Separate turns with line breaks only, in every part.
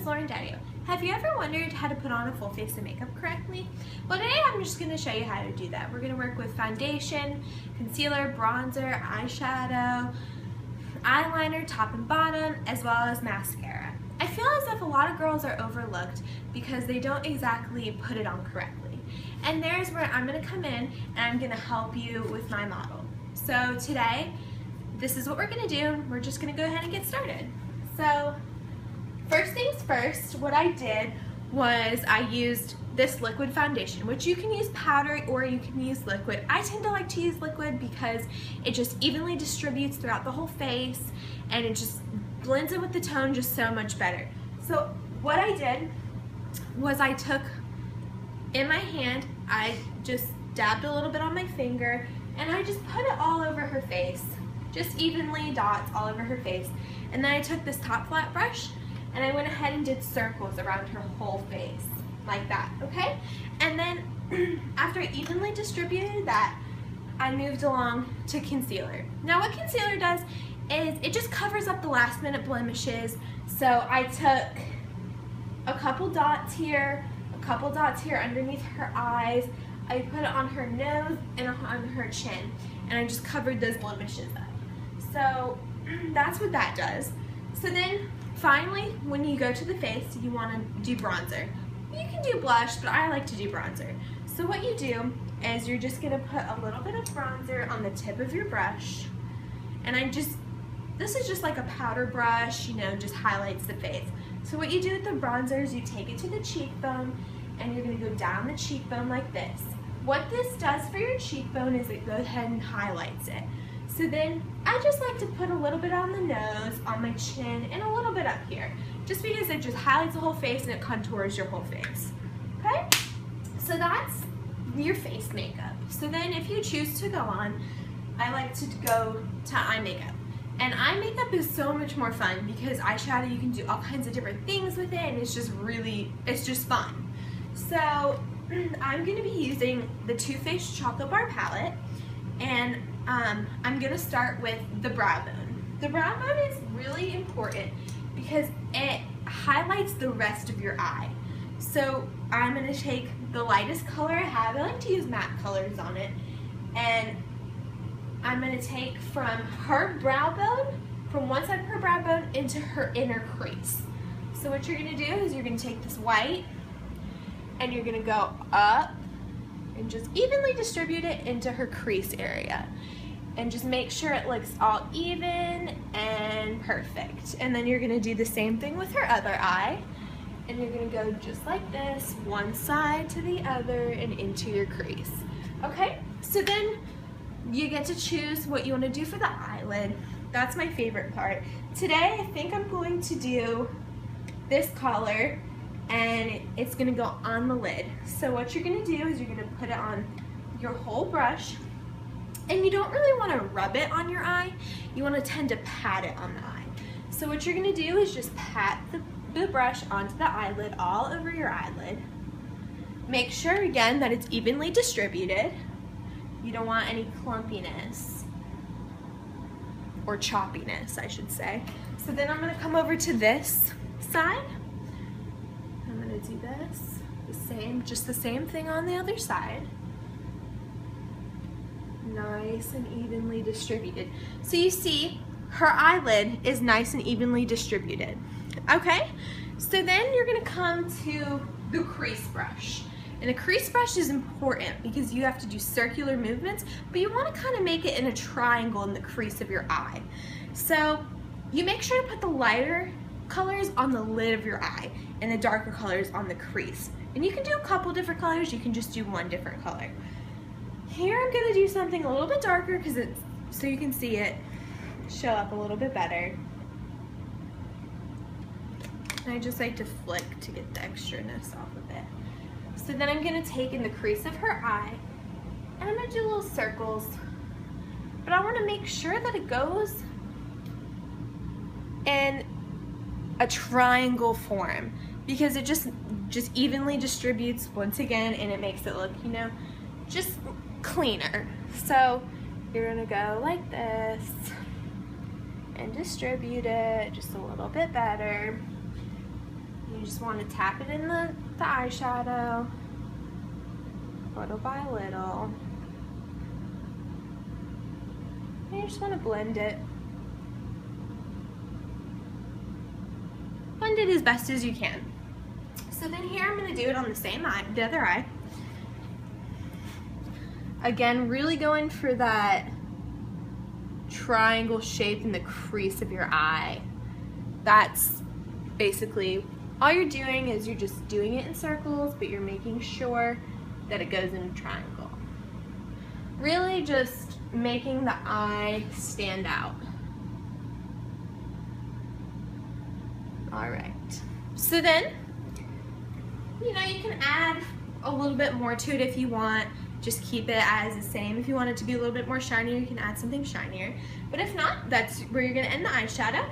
is Lauren Daddio. Have you ever wondered how to put on a full face of makeup correctly? Well, today I'm just going to show you how to do that. We're going to work with foundation, concealer, bronzer, eyeshadow, eyeliner, top and bottom, as well as mascara. I feel as if a lot of girls are overlooked because they don't exactly put it on correctly. And there's where I'm going to come in and I'm going to help you with my model. So today, this is what we're going to do. We're just going to go ahead and get started. So first things first, what I did was I used this liquid foundation, which you can use powder or you can use liquid. I tend to like to use liquid because it just evenly distributes throughout the whole face and it just blends in with the tone just so much better. So what I did was I took in my hand, I just dabbed a little bit on my finger and I just put it all over her face, just evenly dots all over her face. And then I took this top flat brush and I went ahead and did circles around her whole face, like that, okay? And then after I evenly distributed that, I moved along to concealer. Now what concealer does is it just covers up the last minute blemishes. So I took a couple dots here, a couple dots here underneath her eyes. I put it on her nose and on her chin, and I just covered those blemishes up. So that's what that does. So then finally, when you go to the face, you want to do bronzer. You can do blush, but I like to do bronzer. So what you do is you're just going to put a little bit of bronzer on the tip of your brush, and this is just like a powder brush, you know, just highlights the face. So what you do with the bronzer is you take it to the cheekbone and you're going to go down the cheekbone like this. What this does for your cheekbone is it goes ahead and highlights it. So then I just like to put a little bit on the nose, on my chin, and a little bit up here, just because it just highlights the whole face and it contours your whole face. Okay? So that's your face makeup. So then if you choose to go on, I like to go to eye makeup. And eye makeup is so much more fun because eyeshadow, you can do all kinds of different things with it, and it's just fun. So I'm going to be using the Too Faced Chocolate Bar Palette, and I'm going to start with the brow bone. The brow bone is really important because it highlights the rest of your eye. So I'm going to take the lightest color I have. I like to use matte colors on it, and I'm going to take from her brow bone, from one side of her brow bone into her inner crease. So what you're going to do is you're going to take this white and you're going to go up and just evenly distribute it into her crease area. And just make sure it looks all even and perfect. And then you're going to do the same thing with her other eye. And you're going to go just like this, one side to the other and into your crease. Okay, so then you get to choose what you want to do for the eyelid. That's my favorite part. Today I think I'm going to do this color, and it's going to go on the lid. So what you're going to do is you're going to put it on your whole brush, and you don't really want to rub it on your eye. You want to tend to pat it on the eye. So what you're going to do is just pat the brush onto the eyelid, all over your eyelid. Make sure again that it's evenly distributed. You don't want any clumpiness or choppiness, I should say. So then I'm going to come over to this side. I'm going to do this, just the same thing on the other side. Nice and evenly distributed. So you see, her eyelid is nice and evenly distributed. Okay, so then you're going to come to the crease brush. And a crease brush is important because you have to do circular movements, but you want to kind of make it in a triangle in the crease of your eye. So you make sure to put the lighter colors on the lid of your eye and the darker colors on the crease. And you can do a couple different colors, you can just do one different color. Here I'm going to do something a little bit darker because so you can see it show up a little bit better. And I just like to flick to get the extraness off of it. So then I'm going to take in the crease of her eye, and I'm going to do little circles, but I want to make sure that it goes in a triangle form because it just evenly distributes once again, and it makes it look, you know, just cleaner. So you're going to go like this and distribute it just a little bit better. You You just want to tap it in the eyeshadow, little by little. And you just want to blend it. Blend it as best as you can. So then here I'm going to do it on the same eye, the other eye. Again, really going for that triangle shape in the crease of your eye. That's basically all you're doing, is you're just doing it in circles, but you're making sure that it goes in a triangle. Really just making the eye stand out. All right, so then, you know, you can add a little bit more to it if you want. Just keep it as the same. If you want it to be a little bit more shinier, you can add something shinier. But if not, that's where you're gonna end the eyeshadow.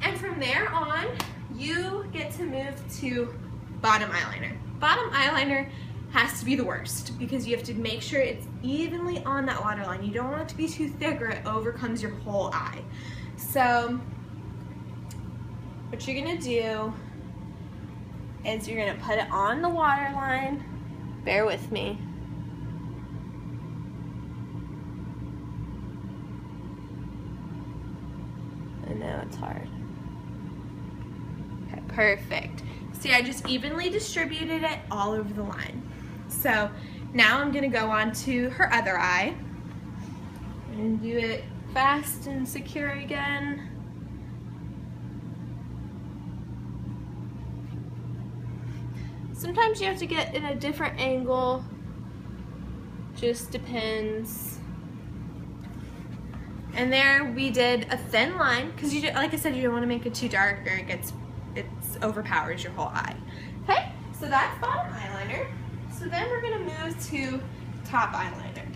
And from there on, you get to move to bottom eyeliner. Bottom eyeliner has to be the worst because you have to make sure it's evenly on that waterline. You don't want it to be too thick or it overcomes your whole eye. So what you're gonna do is you're gonna put it on the waterline. Bear with me. I know it's hard. Okay, perfect. See, I just evenly distributed it all over the line. So now I'm gonna go on to her other eye and do it fast and secure again. Sometimes you have to get in a different angle, just depends. And there we did a thin line, because you, like I said, you don't want to make it too dark or it overpowers your whole eye. Okay, so that's bottom eyeliner. So then we're gonna move to top eyeliner.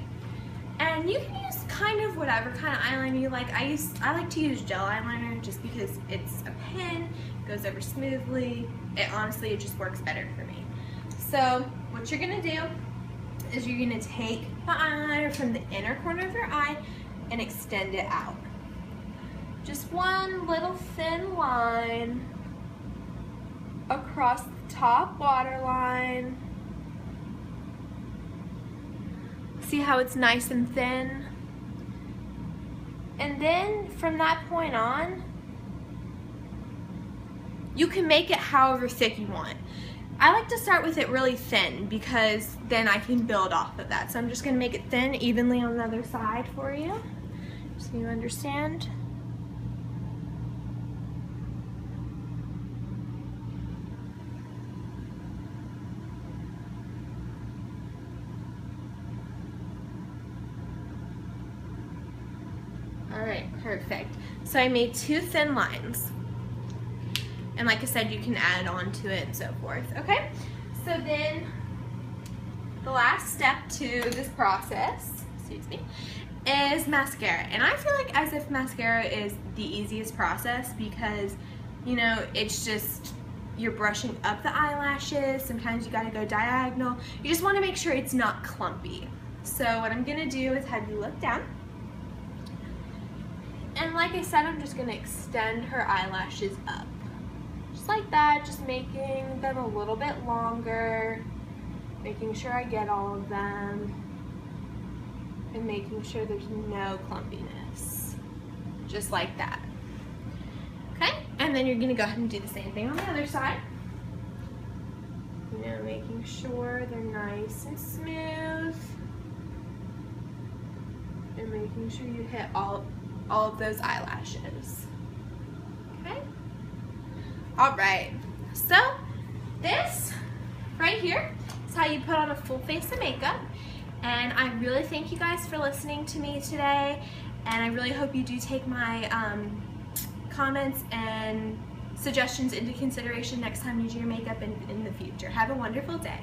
And you can use kind of whatever kind of eyeliner you like. I like to use gel eyeliner just because it's a pen, goes over smoothly. Honestly, it just works better for me. So what you're gonna do is you're gonna take the eyeliner from the inner corner of your eye and extend it out. Just one little thin line across the top waterline. See how it's nice and thin? And then from that point on, you can make it however thick you want. I like to start with it really thin because then I can build off of that. So I'm just gonna make it thin evenly on the other side for you, so you understand. All right, perfect. So I made two thin lines. And like I said, you can add on to it and so forth, okay? So then the last step to this process, excuse me, is mascara. And I feel like as if mascara is the easiest process because, you know, it's just, you're brushing up the eyelashes. Sometimes you gotta go diagonal. You just wanna make sure it's not clumpy. So what I'm gonna do is have you look down. And like I said, I'm just gonna extend her eyelashes up. Just like that, just making them a little bit longer, making sure I get all of them, and making sure there's no clumpiness. Just like that. Okay, and then you're gonna go ahead and do the same thing on the other side. You know, making sure they're nice and smooth, and making sure you hit all of those eyelashes. Okay? All right, so this right here is how you put on a full face of makeup. And I really thank you guys for listening to me today. And I really hope you do take my comments and suggestions into consideration next time you do your makeup in the future. Have a wonderful day.